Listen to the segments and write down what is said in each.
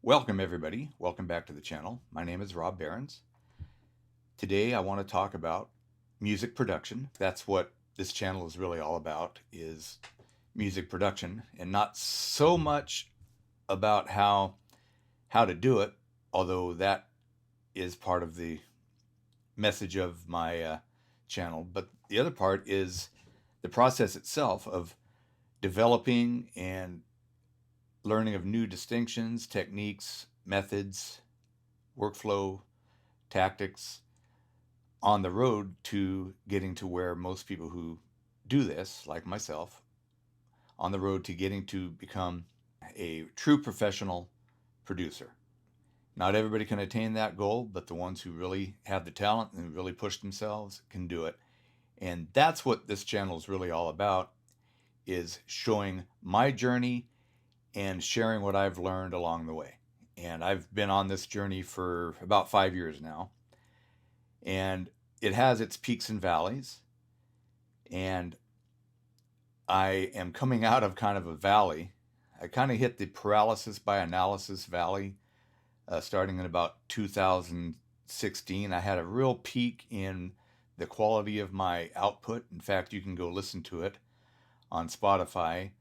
Welcome, everybody. Welcome back to the channel. My name is Rob Behrens. Today, I want to talk about music production. That's what this channel is really all about, is music production, and not so much about how to do it, although that is part of the message of my channel. But the other part is the process itself of developing and learning of new distinctions, techniques, methods, workflow, tactics on the road to getting to where most people who do this, like myself, on the road to getting to become a true professional producer. Not everybody can attain that goal, but the ones who really have the talent and really push themselves can do it. And that's what this channel is really all about, is showing my journey and sharing what I've learned along the way. And I've been on this journey for about 5 years now. And it has its peaks and valleys. And I am coming out of kind of a valley. I kind of hit the paralysis by analysis valley starting in about 2016. I had a real peak in the quality of my output. In fact, you can go listen to it on Spotify.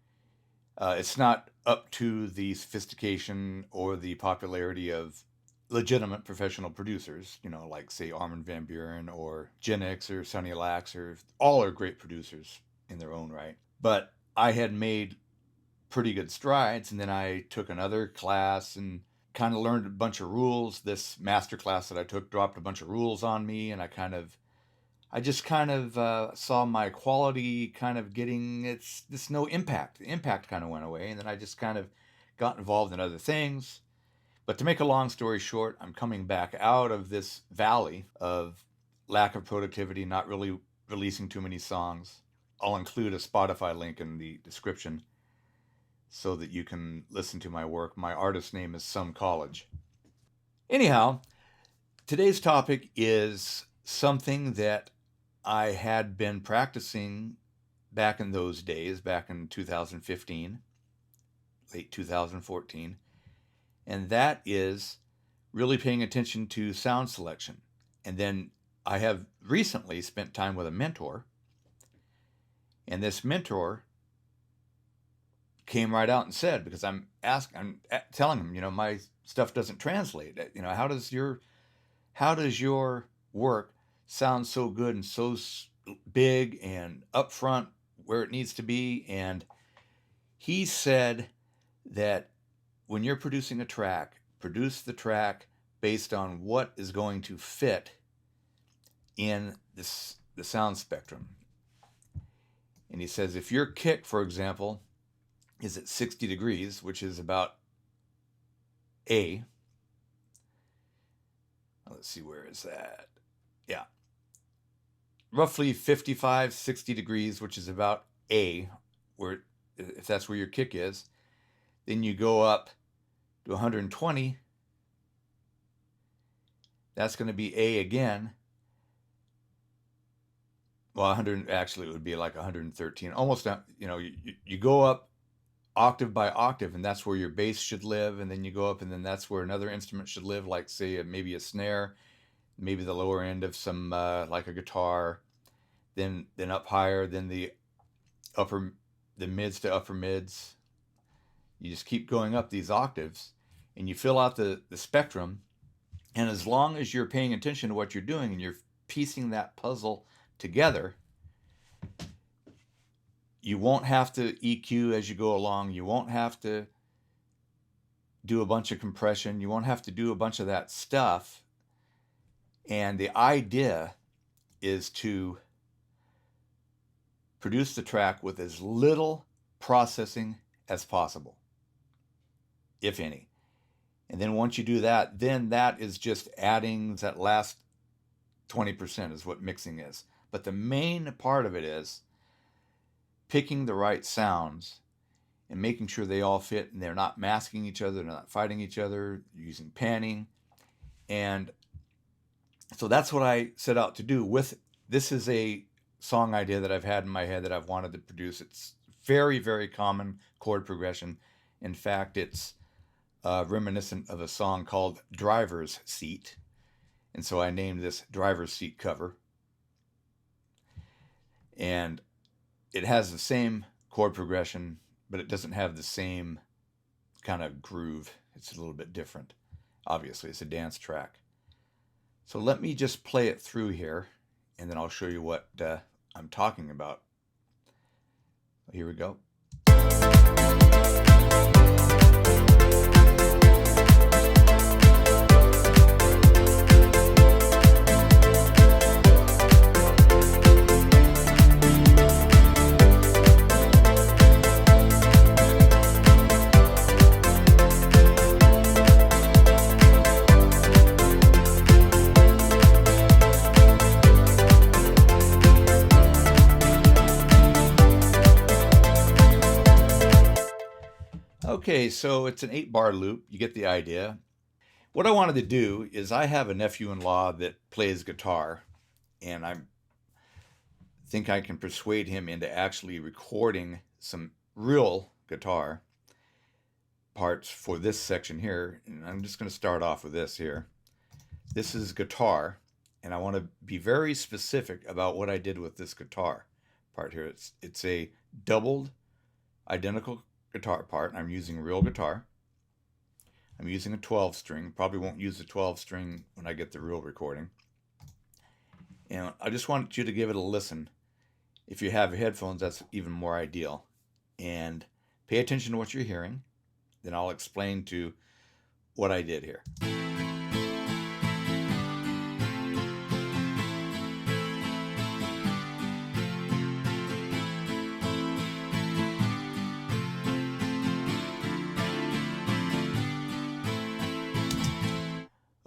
It's not up to the sophistication or the popularity of legitimate professional producers, like say Armin van Buuren or Genix or Sonny Lax, or all are great producers in their own right. But I had made pretty good strides, and then I took another class and kind of learned a bunch of rules. This master class that I took dropped a bunch of rules on me, and I just kind of saw my quality kind of getting this no impact. The impact kind of went away, and then I just kind of got involved in other things. But to make a long story short, I'm coming back out of this valley of lack of productivity, not really releasing too many songs. I'll include a Spotify link in the description so that you can listen to my work. My artist name is Some College. Anyhow, today's topic is something that I had been practicing back in those days, back in 2015, late 2014. And that is really paying attention to sound selection. And then I have recently spent time with a mentor, and this mentor came right out and said, because I'm telling him, my stuff doesn't translate. How does your work sound so good and so big and upfront where it needs to be? And he said that when you're producing a track, produce the track based on what is going to fit in the sound spectrum. And he says if your kick, for example, is at 60 degrees, which is about A. Let's see, where is that? Yeah. Roughly 55, 60 degrees, which is about A, where if that's where your kick is. Then you go up to 120. That's going to be A again. Well, 100, actually it would be like 113. Almost, you go up octave by octave, and that's where your bass should live, and then you go up, and then that's where another instrument should live, like say maybe a snare, maybe the lower end of some like a guitar, then up higher, then the mids to upper mids. You just keep going up these octaves, and you fill out the spectrum. And as long as you're paying attention to what you're doing and you're piecing that puzzle together, you won't have to EQ as you go along. You won't have to do a bunch of compression. You won't have to do a bunch of that stuff. And the idea is to produce the track with as little processing as possible, if any. And then once you do that, then that is just adding that last 20% is what mixing is. But the main part of it is picking the right sounds and making sure they all fit and they're not masking each other, they're not fighting each other, using panning. And so that's what I set out to do with this. Is a song idea that I've had in my head that I've wanted to produce. It's very, very common chord progression. In fact, it's reminiscent of a song called Driver's Seat. And so I named this Driver's Seat cover. And it has the same chord progression, but it doesn't have the same kind of groove. It's a little bit different. Obviously, it's a dance track. So let me just play it through here, and then I'll show you what I'm talking about. Here we go. Okay, so it's an 8-bar loop. You get the idea. What I wanted to do is I have a nephew-in-law that plays guitar, and I think I can persuade him into actually recording some real guitar parts for this section here. And I'm just going to start off with this here. This is guitar, and I want to be very specific about what I did with this guitar part here. It's a doubled identical guitar part. I'm using a real guitar. I'm using a 12-string. Probably won't use the 12-string when I get the real recording. And I just want you to give it a listen. If you have headphones, that's even more ideal. And pay attention to what you're hearing. Then I'll explain to what I did here.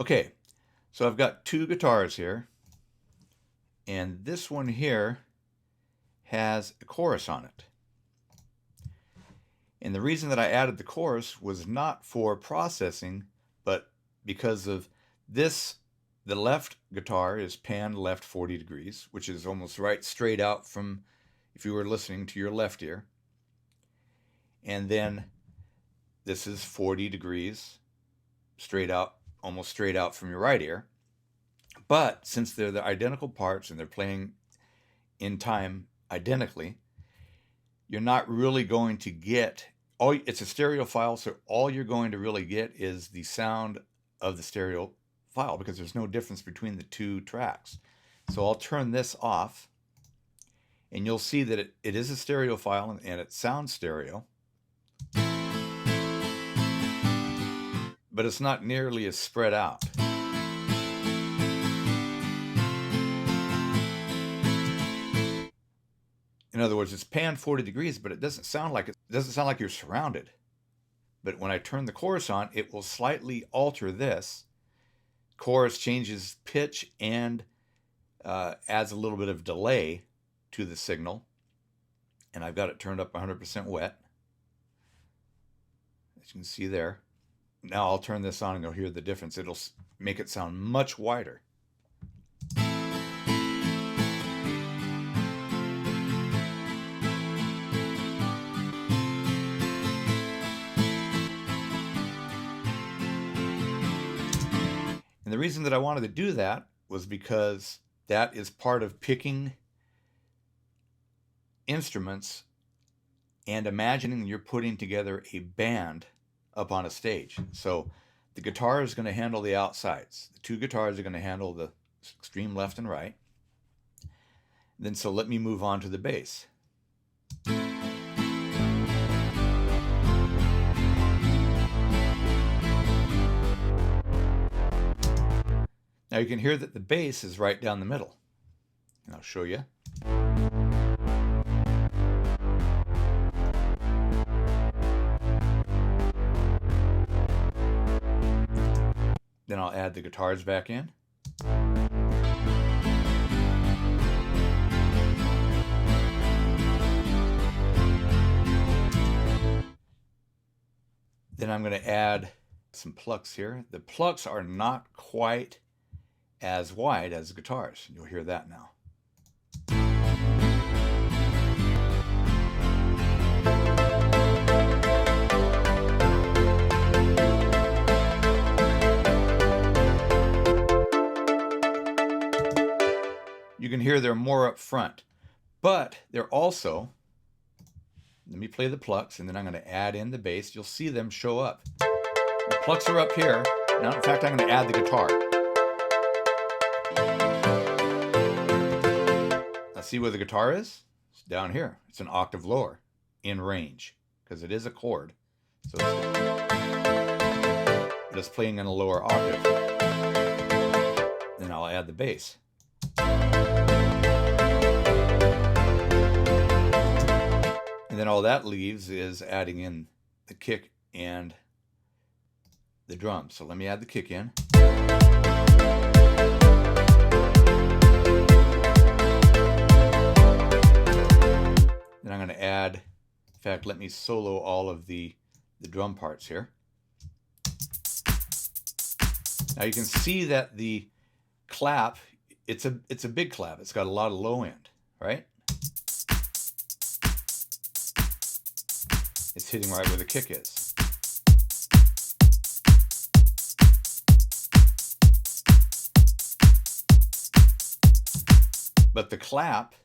Okay, so I've got two guitars here, and this one here has a chorus on it. And the reason that I added the chorus was not for processing, but because of this, the left guitar is panned left 40 degrees, which is almost right straight out from if you were listening to your left ear. And then this is 40 degrees straight out, almost straight out from your right ear. But since they're the identical parts and they're playing in time identically, you're not really going to get, it's a stereo file, so all you're going to really get is the sound of the stereo file because there's no difference between the two tracks. So I'll turn this off, and you'll see that it is a stereo file and it sounds stereo. But it's not nearly as spread out. In other words, it's panned 40 degrees, but it doesn't sound like you're surrounded. But when I turn the chorus on, it will slightly alter this. Chorus changes pitch and adds a little bit of delay to the signal. And I've got it turned up 100% wet, as you can see there. Now I'll turn this on and you'll hear the difference. It'll make it sound much wider. And the reason that I wanted to do that was because that is part of picking instruments and imagining you're putting together a band up on a stage. So the guitar is going to handle the outsides. The two guitars are going to handle the extreme left and right. Then so let me move on to the bass. Now you can hear that the bass is right down the middle. And I'll show you. Then I'll add the guitars back in. Then I'm going to add some plucks here. The plucks are not quite as wide as the guitars. You'll hear that now. You can hear they're more up front, but they're also, let me play the plucks, and then I'm going to add in the bass. You'll see them show up. The plucks are up here. Now, in fact, I'm going to add the guitar. Now, see where the guitar is? It's down here. It's an octave lower in range because it is a chord. So it's playing in a lower octave. Then I'll add the bass. And then all that leaves is adding in the kick and the drums. So let me add the kick in. Then I'm going to add, in fact, let me solo all of the drum parts here. Now you can see that the clap, it's a big clap. It's got a lot of low end, right? It's hitting right where the kick is. But the clap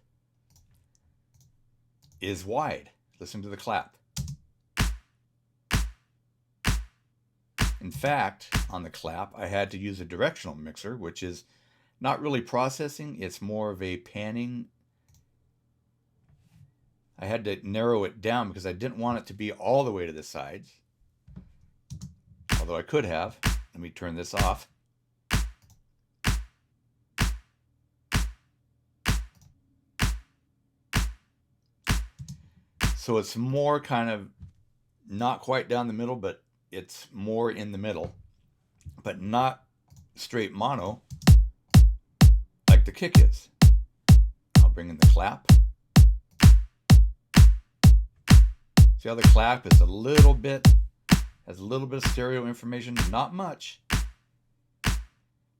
is wide. Listen to the clap. In fact, on the clap, I had to use a directional mixer, which is not really processing. It's more of a panning. I had to narrow it down because I didn't want it to be all the way to the sides. Although I could have. Let me turn this off. So it's more kind of not quite down the middle, but it's more in the middle, but not straight mono like the kick is. I'll bring in the clap. See how the clap is has a little bit of stereo information, not much,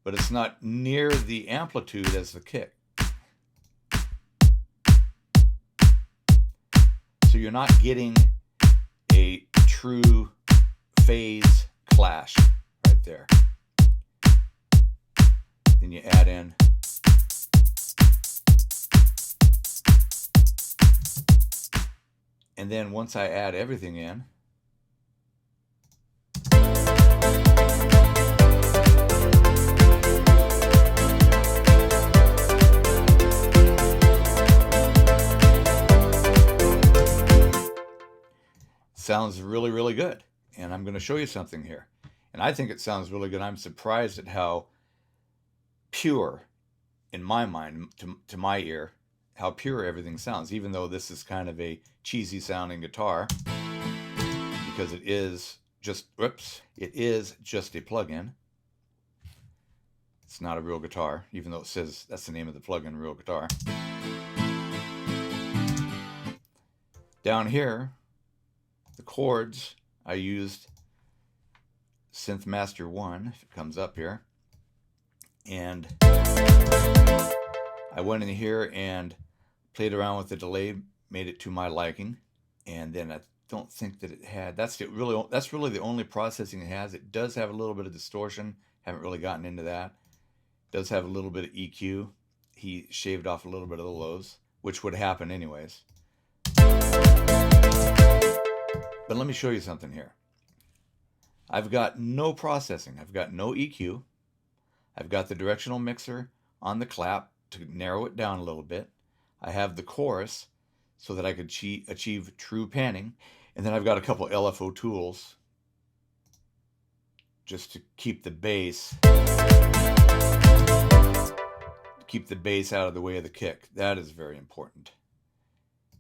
but it's not near the amplitude as the kick. So you're not getting a true phase clash right there. Then you add in and then once I add everything in, sounds really, really good. And I'm going to show you something here. And I think it sounds really good. I'm surprised at how pure, in my mind, to my ear, how pure everything sounds, even though this is kind of a cheesy sounding guitar, because it is just, it is just a plug-in. It's not a real guitar, even though it says that's the name of the plug-in, real guitar. Down here, the chords, I used Synth Master 1, if it comes up here, and I went in here and played around with the delay, made it to my liking, and then I don't think that it had, that's really the only processing it has. It does have a little bit of distortion, haven't really gotten into that. It does have a little bit of EQ. He shaved off a little bit of the lows, which would happen anyways. But let me show you something here. I've got no processing. I've got no EQ. I've got the directional mixer on the clap to narrow it down a little bit. I have the chorus so that I could achieve true panning. And then I've got a couple LFO tools just to keep the bass out of the way of the kick. That is very important.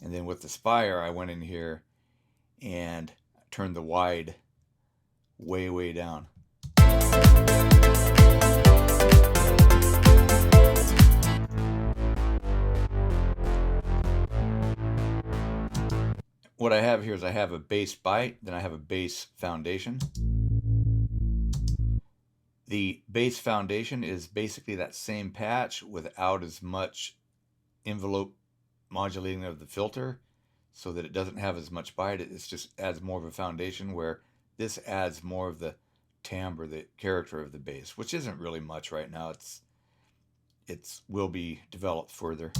And then with the Spire, I went in here and turned the wide way, way down. What I have here is I have a bass bite, then I have a bass foundation. The bass foundation is basically that same patch without as much envelope modulating of the filter, so that it doesn't have as much bite. It just adds more of a foundation, where this adds more of the timbre, the character of the bass, which isn't really much right now. it will be developed further.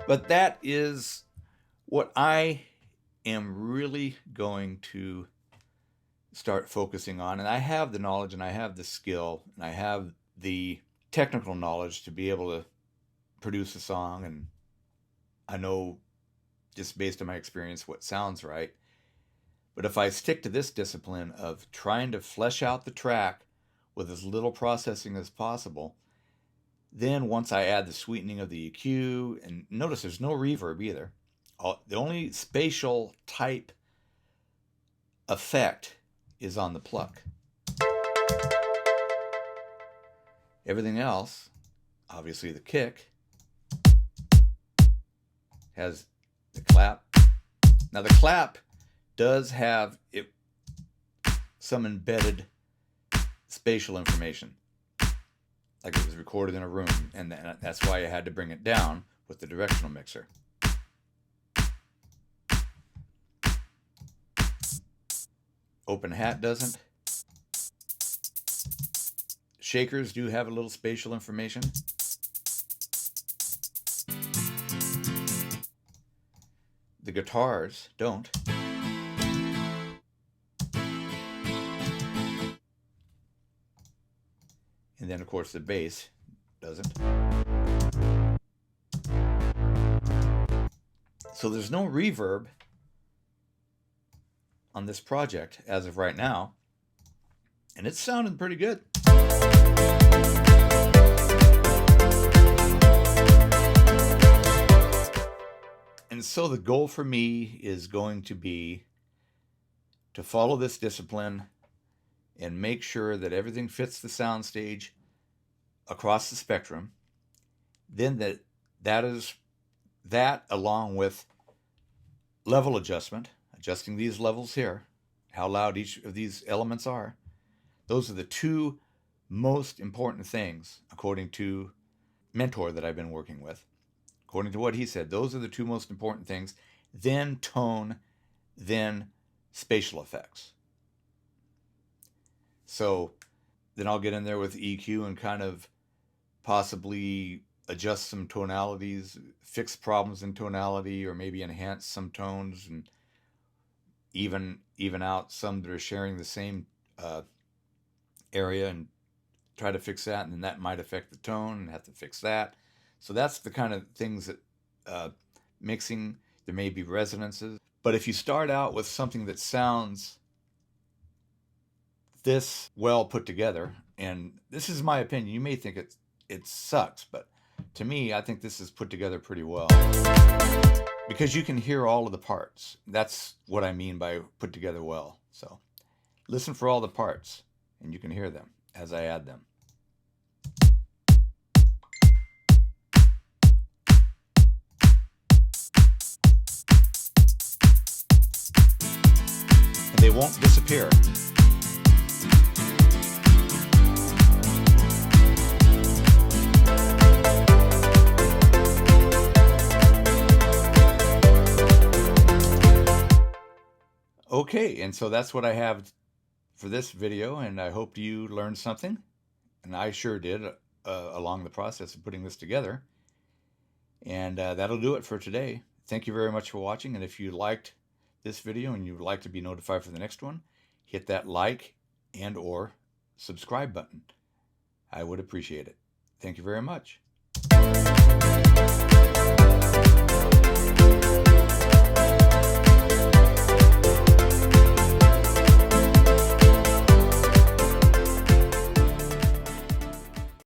But that is what I am really going to start focusing on. And I have the knowledge, and I have the skill, and I have the technical knowledge to be able to produce a song. And I know, just based on my experience, what sounds right. But if I stick to this discipline of trying to flesh out the track with as little processing as possible, then once I add the sweetening of the EQ, and notice there's no reverb either. The only spatial type effect is on the pluck. Everything else, obviously the kick, has the clap. Now the clap does have some embedded spatial information, like it was recorded in a room, and that's why I had to bring it down with the directional mixer. Open hat doesn't. Shakers do have a little spatial information. The guitars don't. And then, of course, the bass doesn't. So there's no reverb on this project as of right now, and it's sounding pretty good. And so the goal for me is going to be to follow this discipline and make sure that everything fits the soundstage across the spectrum. Then that along with level adjustment, adjusting these levels here, how loud each of these elements are. Those are the two most important things, according to mentor that I've been working with. According to what he said, those are the two most important things. Then tone, then spatial effects. So then I'll get in there with EQ and kind of possibly adjust some tonalities, fix problems in tonality, or maybe enhance some tones and even out some that are sharing the same area, and try to fix that, and then that might affect the tone and have to fix that. So that's the kind of things that mixing, there may be resonances. But if you start out with something that sounds this well put together, and this is my opinion, you may think it sucks, but to me, I think this is put together pretty well, because you can hear all of the parts. That's what I mean by put together well. So listen for all the parts, and you can hear them as I add them. And they won't disappear. Okay, and so that's what I have for this video, and I hope you learned something, and I sure did along the process of putting this together. And that'll do it for today. Thank you very much for watching, and if you liked this video and you would like to be notified for the next one, hit that like and or subscribe button. I would appreciate it. Thank you very much.